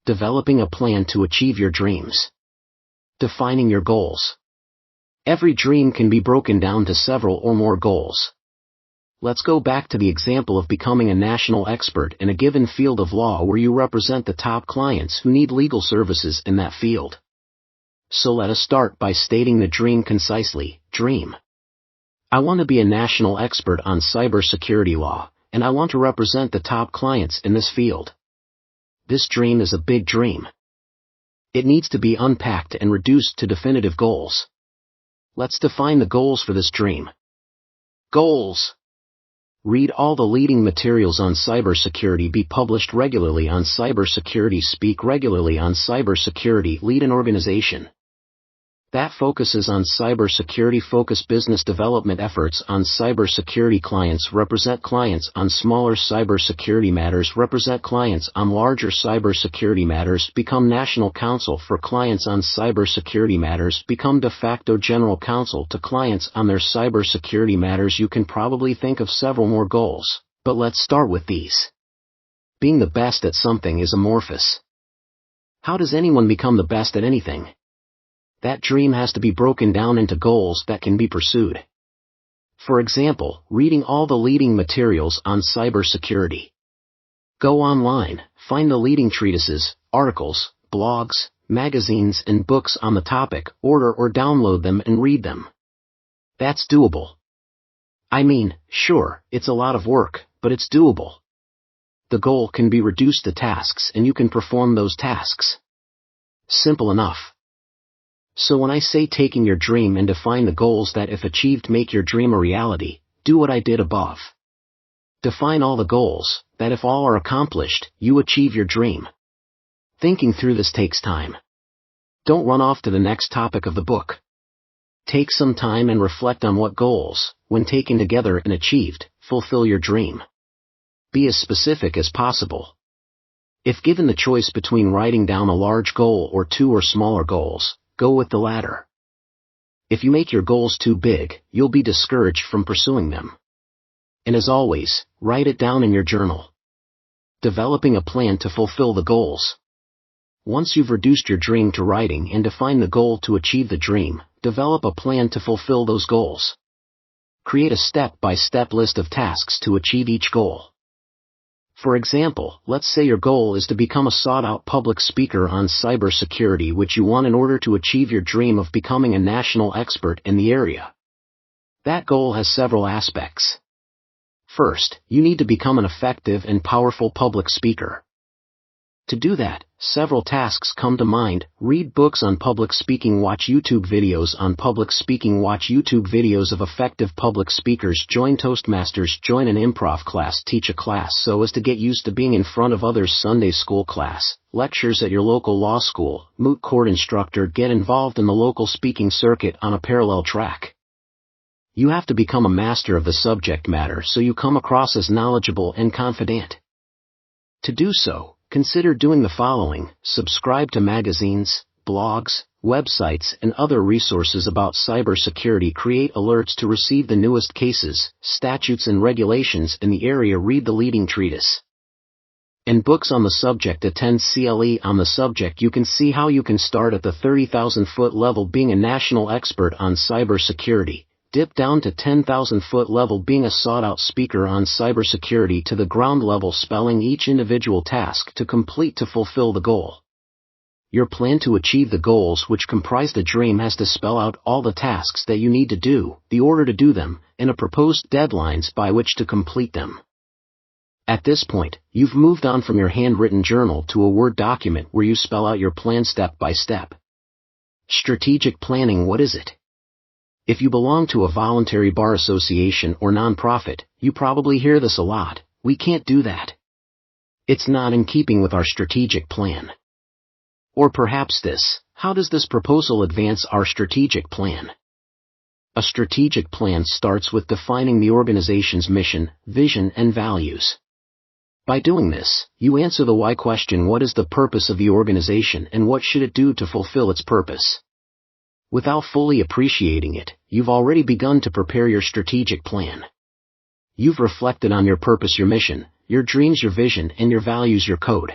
Developing a plan to achieve your dreams. Defining your goals. Every dream can be broken down to several or more goals. Let's go back to the example of becoming a national expert in a given field of law where you represent the top clients who need legal services in that field. So let us start by stating the dream concisely. Dream. I want to be a national expert on cybersecurity law, and I want to represent the top clients in this field. This dream is a big dream. It needs to be unpacked and reduced to definitive goals. Let's define the goals for this dream. Goals. Read all the leading materials on cybersecurity. Be published regularly on cybersecurity. Speak regularly on cybersecurity. Lead an organization that focuses on cybersecurity. Focus business development efforts on cybersecurity. Clients. Represent clients on smaller cybersecurity matters. Represent clients on larger cybersecurity matters. Become national counsel for clients on cybersecurity matters. Become de facto general counsel to clients on their cybersecurity matters. You can probably think of several more goals, but let's start with these. Being the best at something is amorphous. How does anyone become the best at anything? That dream has to be broken down into goals that can be pursued. For example, reading all the leading materials on cybersecurity. Go online, find the leading treatises, articles, blogs, magazines and books on the topic, order or download them and read them. That's doable. I mean, sure, it's a lot of work, but it's doable. The goal can be reduced to tasks and you can perform those tasks. Simple enough. So when I say taking your dream and define the goals that if achieved make your dream a reality, do what I did above. Define all the goals, that if all are accomplished, you achieve your dream. Thinking through this takes time. Don't run off to the next topic of the book. Take some time and reflect on what goals, when taken together and achieved, fulfill your dream. Be as specific as possible. If given the choice between writing down a large goal or 2 or smaller goals, go with the latter. If you make your goals too big, you'll be discouraged from pursuing them. And as always, write it down in your journal. Developing a plan to fulfill the goals. Once you've reduced your dream to writing and defined the goal to achieve the dream, develop a plan to fulfill those goals. Create a step-by-step list of tasks to achieve each goal. For example, let's say your goal is to become a sought-out public speaker on cybersecurity, which you want in order to achieve your dream of becoming a national expert in the area. That goal has several aspects. First, you need to become an effective and powerful public speaker. To do that, several tasks come to mind. Read books on public speaking, watch YouTube videos on public speaking, watch YouTube videos of effective public speakers, join Toastmasters, join an improv class, teach a class so as to get used to being in front of others, Sunday school class, lectures at your local law school, moot court instructor, get involved in the local speaking circuit on a parallel track. You have to become a master of the subject matter so you come across as knowledgeable and confident. To do so, consider doing the following: subscribe to magazines, blogs, websites and other resources about cybersecurity. Create alerts to receive the newest cases, statutes and regulations in the area. Read the leading treatise and books on the subject. Attend CLE on the subject. You can see how you can start at the 30,000-foot level, being a national expert on cybersecurity. Dip down to 10,000-foot level, being a sought-out speaker on cybersecurity, to the ground level, spelling each individual task to complete to fulfill the goal. Your plan to achieve the goals which comprise the dream has to spell out all the tasks that you need to do, the order to do them, and a proposed deadlines by which to complete them. At this point, you've moved on from your handwritten journal to a Word document where you spell out your plan step by step. Strategic planning. What is it? If you belong to a voluntary bar association or nonprofit, you probably hear this a lot: we can't do that. It's not in keeping with our strategic plan. Or perhaps this: how does this proposal advance our strategic plan? A strategic plan starts with defining the organization's mission, vision, and values. By doing this, you answer the why question: what is the purpose of the organization and what should it do to fulfill its purpose? Without fully appreciating it, you've already begun to prepare your strategic plan. You've reflected on your purpose, your mission, your dreams, your vision, and your values, your code.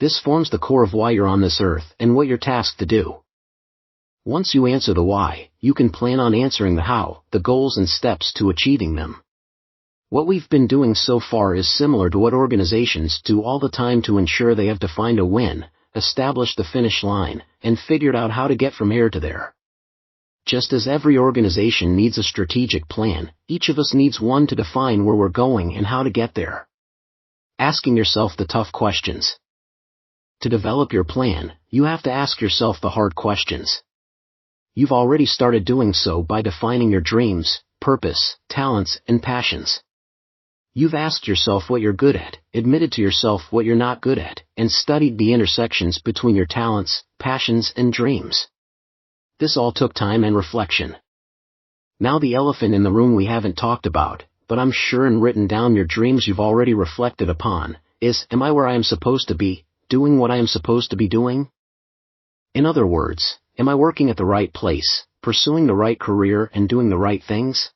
This forms the core of why you're on this earth and what you're tasked to do. Once you answer the why, you can plan on answering the how, the goals and steps to achieving them. What we've been doing so far is similar to what organizations do all the time to ensure they have defined a win, established the finish line, and figured out how to get from here to there. Just as every organization needs a strategic plan, each of us needs one to define where we're going and how to get there. Asking yourself the tough questions. To develop your plan, you have to ask yourself the hard questions. You've already started doing so by defining your dreams, purpose, talents, and passions. You've asked yourself what you're good at, admitted to yourself what you're not good at, and studied the intersections between your talents, passions, and dreams. This all took time and reflection. Now the elephant in the room we haven't talked about, but I'm sure and written down your dreams you've already reflected upon, is, am I where I am supposed to be, doing what I am supposed to be doing? In other words, am I working at the right place, pursuing the right career and doing the right things?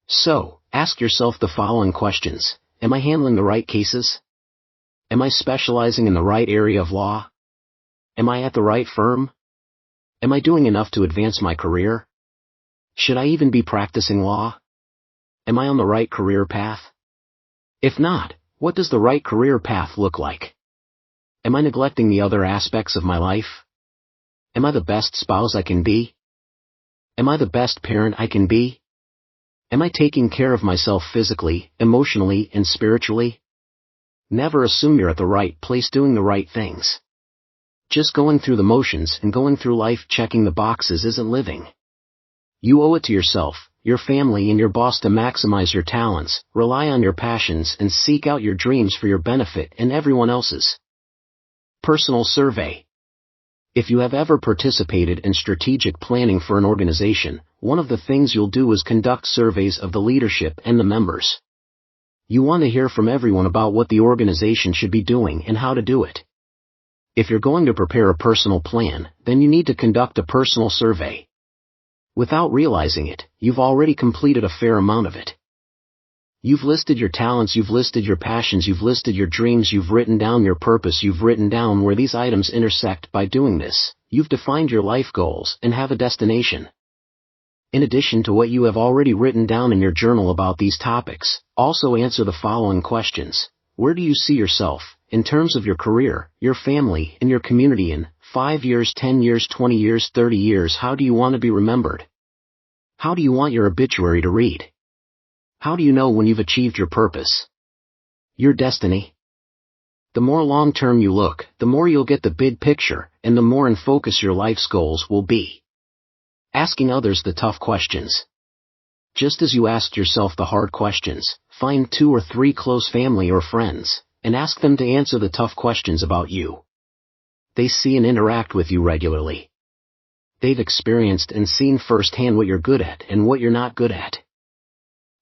So, ask yourself the following questions. Am I handling the right cases? Am I specializing in the right area of law? Am I at the right firm? Am I doing enough to advance my career? Should I even be practicing law? Am I on the right career path? If not, what does the right career path look like? Am I neglecting the other aspects of my life? Am I the best spouse I can be? Am I the best parent I can be? Am I taking care of myself physically, emotionally, and spiritually? Never assume you're at the right place doing the right things. Just going through the motions and going through life checking the boxes isn't living. You owe it to yourself, your family, and your boss to maximize your talents, rely on your passions, and seek out your dreams for your benefit and everyone else's. Personal survey. If you have ever participated in strategic planning for an organization, one of the things you'll do is conduct surveys of the leadership and the members. You want to hear from everyone about what the organization should be doing and how to do it. If you're going to prepare a personal plan, then you need to conduct a personal survey. Without realizing it, you've already completed a fair amount of it. You've listed your talents, you've listed your passions, you've listed your dreams, you've written down your purpose, you've written down where these items intersect. By doing this, you've defined your life goals and have a destination. In addition to what you have already written down in your journal about these topics, also answer the following questions. Where do you see yourself, in terms of your career, your family, and your community in 5 years, 10 years, 20 years, 30 years? How do you want to be remembered? How do you want your obituary to read? How do you know when you've achieved your purpose? Your destiny? The more long-term you look, the more you'll get the big picture, and the more in focus your life's goals will be. Asking others the tough questions. Just as you asked yourself the hard questions, find 2 or 3 close family or friends, and ask them to answer the tough questions about you. They see and interact with you regularly. They've experienced and seen firsthand what you're good at and what you're not good at.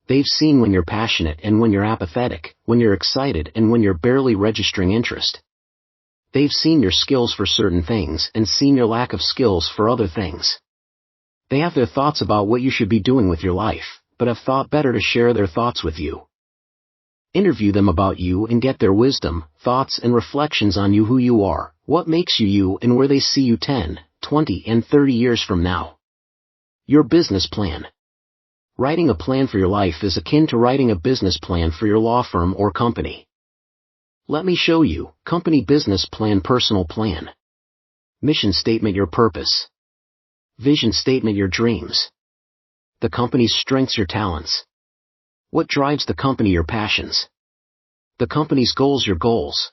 They've seen when you're passionate and when you're apathetic, when you're excited and when you're barely registering interest. They've seen your skills for certain things and seen your lack of skills for other things. They have their thoughts about what you should be doing with your life, but have thought better to share their thoughts with you. Interview them about you and get their wisdom, thoughts, and reflections on you, who you are, what makes you you, and where they see you 10, 20, and 30 years from now. Your business plan. Writing a plan for your life is akin to writing a business plan for your law firm or company. Let me show you. Company business plan, personal plan. Mission statement, your purpose. Vision statement, your dreams. The company's strengths, your talents. What drives the company, your passions. The company's goals, your goals.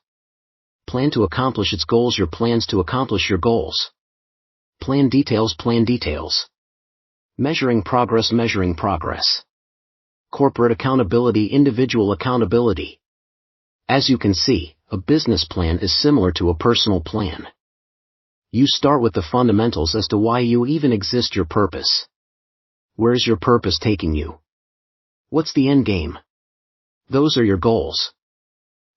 Plan to accomplish its goals, your plans to accomplish your goals. Plan details, plan details. Measuring progress, measuring progress. Corporate accountability, individual accountability. As you can see, a business plan is similar to a personal plan. You start with the fundamentals as to why you even exist, your purpose. Where's your purpose taking you? What's the end game? Those are your goals.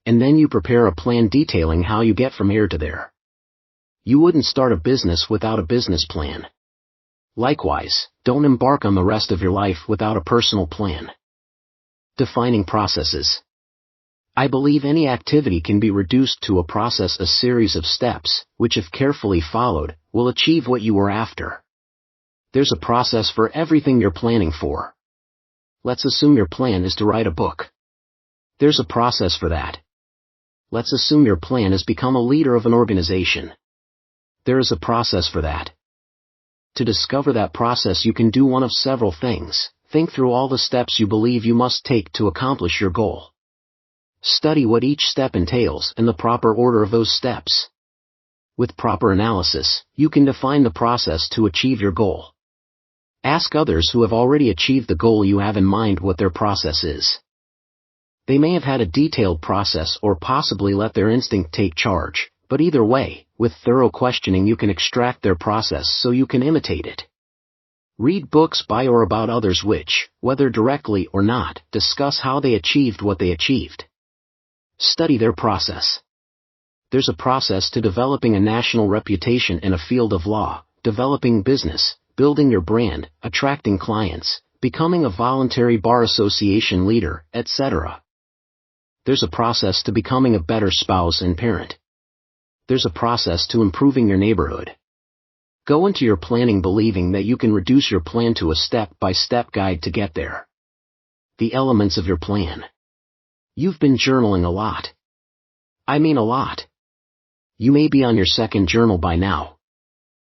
And then you prepare a plan detailing how you get from here to there. You wouldn't start a business without a business plan. Likewise, don't embark on the rest of your life without a personal plan. Defining processes. I believe any activity can be reduced to a series of steps, which if carefully followed, will achieve what you are after. There's a process for everything you're planning for. Let's assume your plan is to write a book. There's a process for that. Let's assume your plan is become a leader of an organization. There is a process for that. To discover that process, you can do one of several things. Think through all the steps you believe you must take to accomplish your goal. Study what each step entails and the proper order of those steps. With proper analysis, you can define the process to achieve your goal. Ask others who have already achieved the goal you have in mind what their process is. They may have had a detailed process or possibly let their instinct take charge, but either way, with thorough questioning you can extract their process so you can imitate it. Read books by or about others which, whether directly or not, discuss how they achieved what they achieved. Study their process. There's a process to developing a national reputation in a field of law, developing business, building your brand, attracting clients, becoming a voluntary bar association leader, etc. There's a process to becoming a better spouse and parent. There's a process to improving your neighborhood. Go into your planning believing that you can reduce your plan to a step-by-step guide to get there. The elements of your plan. You've been journaling a lot. I mean a lot. You may be on your second journal by now.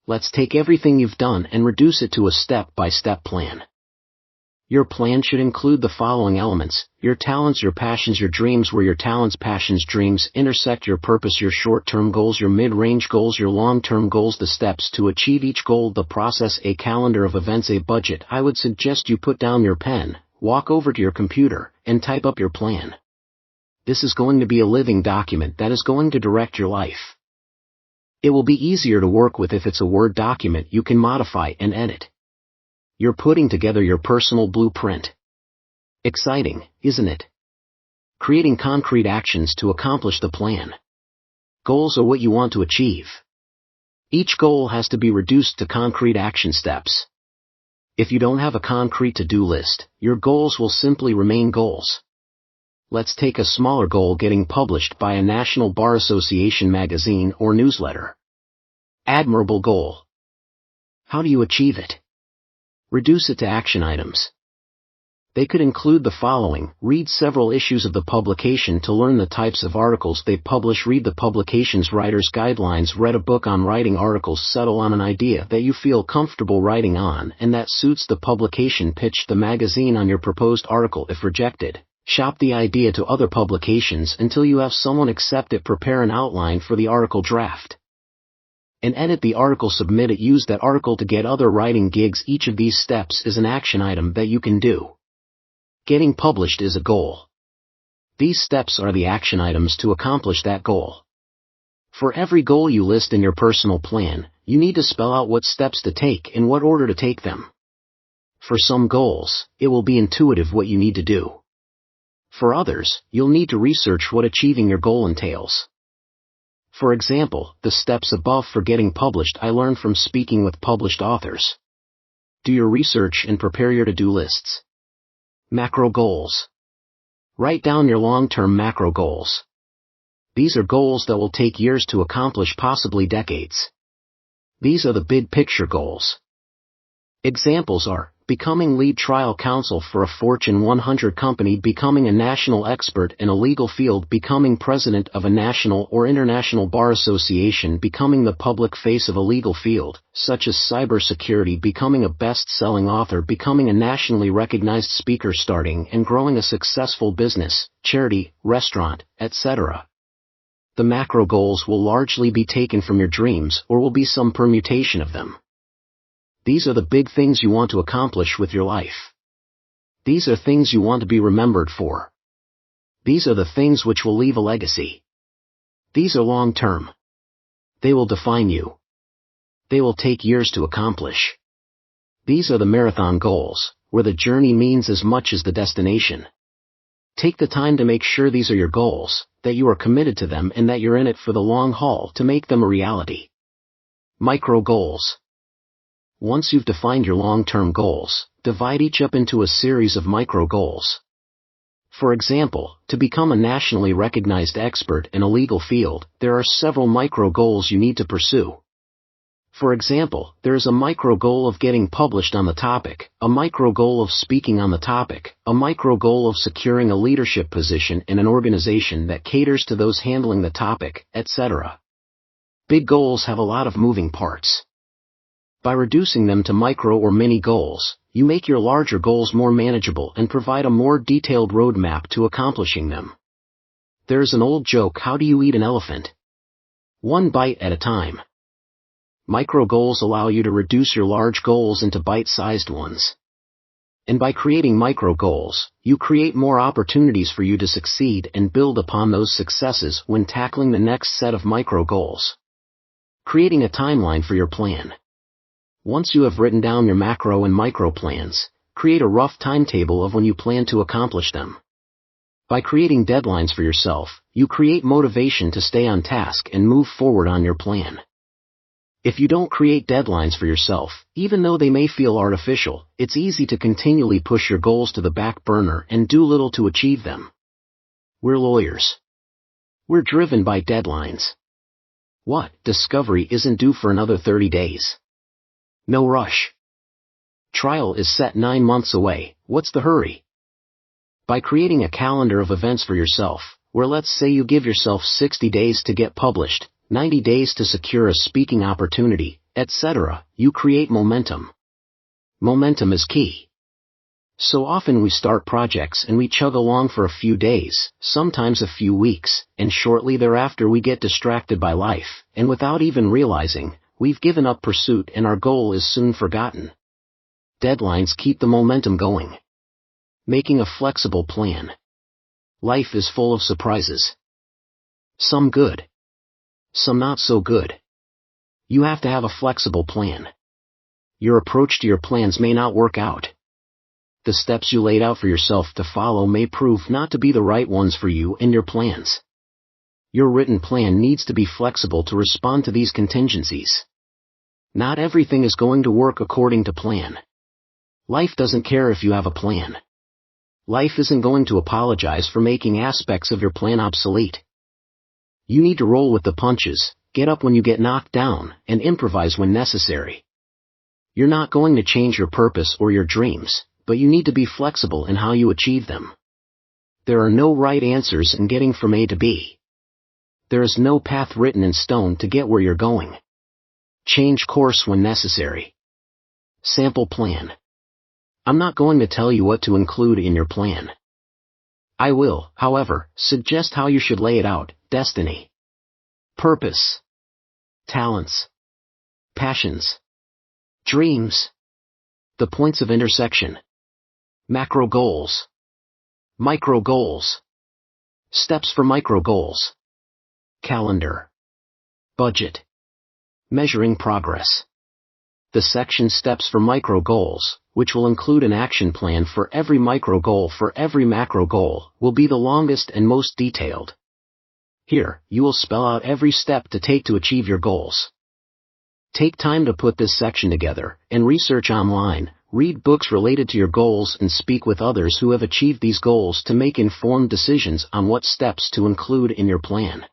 Let's take everything you've done and reduce it to a step-by-step plan. Your plan should include the following elements: your talents, your passions, your dreams, where your talents, passions, dreams intersect, your purpose, your short-term goals, your mid-range goals, your long-term goals, the steps to achieve each goal, the process, a calendar of events, a budget. I would suggest you put down your pen, walk over to your computer, and type up your plan. This is going to be a living document that is going to direct your life. It will be easier to work with if it's a Word document you can modify and edit. You're putting together your personal blueprint. Exciting, isn't it? Creating concrete actions to accomplish the plan. Goals are what you want to achieve. Each goal has to be reduced to concrete action steps. If you don't have a concrete to-do list, your goals will simply remain goals. Let's take a smaller goal: getting published by a National Bar Association magazine or newsletter. Admirable goal. How do you achieve it? Reduce it to action items. They could include the following: read several issues of the publication to learn the types of articles they publish, read the publication's writer's guidelines, read a book on writing articles, settle on an idea that you feel comfortable writing on and that suits the publication, pitch the magazine on your proposed article. If rejected, shop the idea to other publications until you have someone accept it, prepare an outline for the article draft, and edit the article, submit it, use that article to get other writing gigs. Each of these steps is an action item that you can do. Getting published is a goal. These steps are the action items to accomplish that goal. For every goal you list in your personal plan, you need to spell out what steps to take and what order to take them. For some goals, it will be intuitive what you need to do. For others, you'll need to research what achieving your goal entails. For example, the steps above for getting published I learned from speaking with published authors. Do your research and prepare your to-do lists. Macro goals. Write down your long-term macro goals. These are goals that will take years to accomplish, possibly decades. These are the big picture goals. Examples are: becoming lead trial counsel for a Fortune 100 company, becoming a national expert in a legal field, becoming president of a national or international bar association, becoming the public face of a legal field, such as cybersecurity, becoming a best-selling author, becoming a nationally recognized speaker, starting and growing a successful business, charity, restaurant, etc. The macro goals will largely be taken from your dreams or will be some permutation of them. These are the big things you want to accomplish with your life. These are things you want to be remembered for. These are the things which will leave a legacy. These are long-term. They will define you. They will take years to accomplish. These are the marathon goals, where the journey means as much as the destination. Take the time to make sure these are your goals, that you are committed to them, and that you're in it for the long haul to make them a reality. Micro goals. Once you've defined your long-term goals, divide each up into a series of micro goals. For example, to become a nationally recognized expert in a legal field, there are several micro goals you need to pursue. For example, there is a micro goal of getting published on the topic, a micro goal of speaking on the topic, a micro goal of securing a leadership position in an organization that caters to those handling the topic, etc. Big goals have a lot of moving parts. By reducing them to micro or mini goals, you make your larger goals more manageable and provide a more detailed roadmap to accomplishing them. There's an old joke: how do you eat an elephant? One bite at a time. Micro goals allow you to reduce your large goals into bite-sized ones. And by creating micro goals, you create more opportunities for you to succeed and build upon those successes when tackling the next set of micro goals. Creating a timeline for your plan. Once you have written down your macro and micro plans, create a rough timetable of when you plan to accomplish them. By creating deadlines for yourself, you create motivation to stay on task and move forward on your plan. If you don't create deadlines for yourself, even though they may feel artificial, it's easy to continually push your goals to the back burner and do little to achieve them. We're lawyers. We're driven by deadlines. What? Discovery isn't due for another 30 days. No rush. Trial is set 9 months away, what's the hurry? By creating a calendar of events for yourself, where let's say you give yourself 60 days to get published, 90 days to secure a speaking opportunity, etc., you create momentum. Momentum is key. So often we start projects and we chug along for a few days, sometimes a few weeks, and shortly thereafter we get distracted by life, and without even realizing, we've given up pursuit and our goal is soon forgotten. Deadlines keep the momentum going. Making a flexible plan. Life is full of surprises. Some good. Some not so good. You have to have a flexible plan. Your approach to your plans may not work out. The steps you laid out for yourself to follow may prove not to be the right ones for you and your plans. Your written plan needs to be flexible to respond to these contingencies. Not everything is going to work according to plan. Life doesn't care if you have a plan. Life isn't going to apologize for making aspects of your plan obsolete. You need to roll with the punches, get up when you get knocked down, and improvise when necessary. You're not going to change your purpose or your dreams, but you need to be flexible in how you achieve them. There are no right answers in getting from A to B. There is no path written in stone to get where you're going. Change course when necessary. Sample plan. I'm not going to tell you what to include in your plan. I will, however, suggest how you should lay it out: destiny, purpose, talents, passions, dreams, the points of intersection, macro goals, micro goals, steps for micro goals, calendar, budget, measuring progress. The section Steps for Micro Goals, which will include an action plan for every micro goal for every macro goal, will be the longest and most detailed. Here, you will spell out every step to take to achieve your goals. Take time to put this section together, and research online, read books related to your goals and speak with others who have achieved these goals to make informed decisions on what steps to include in your plan.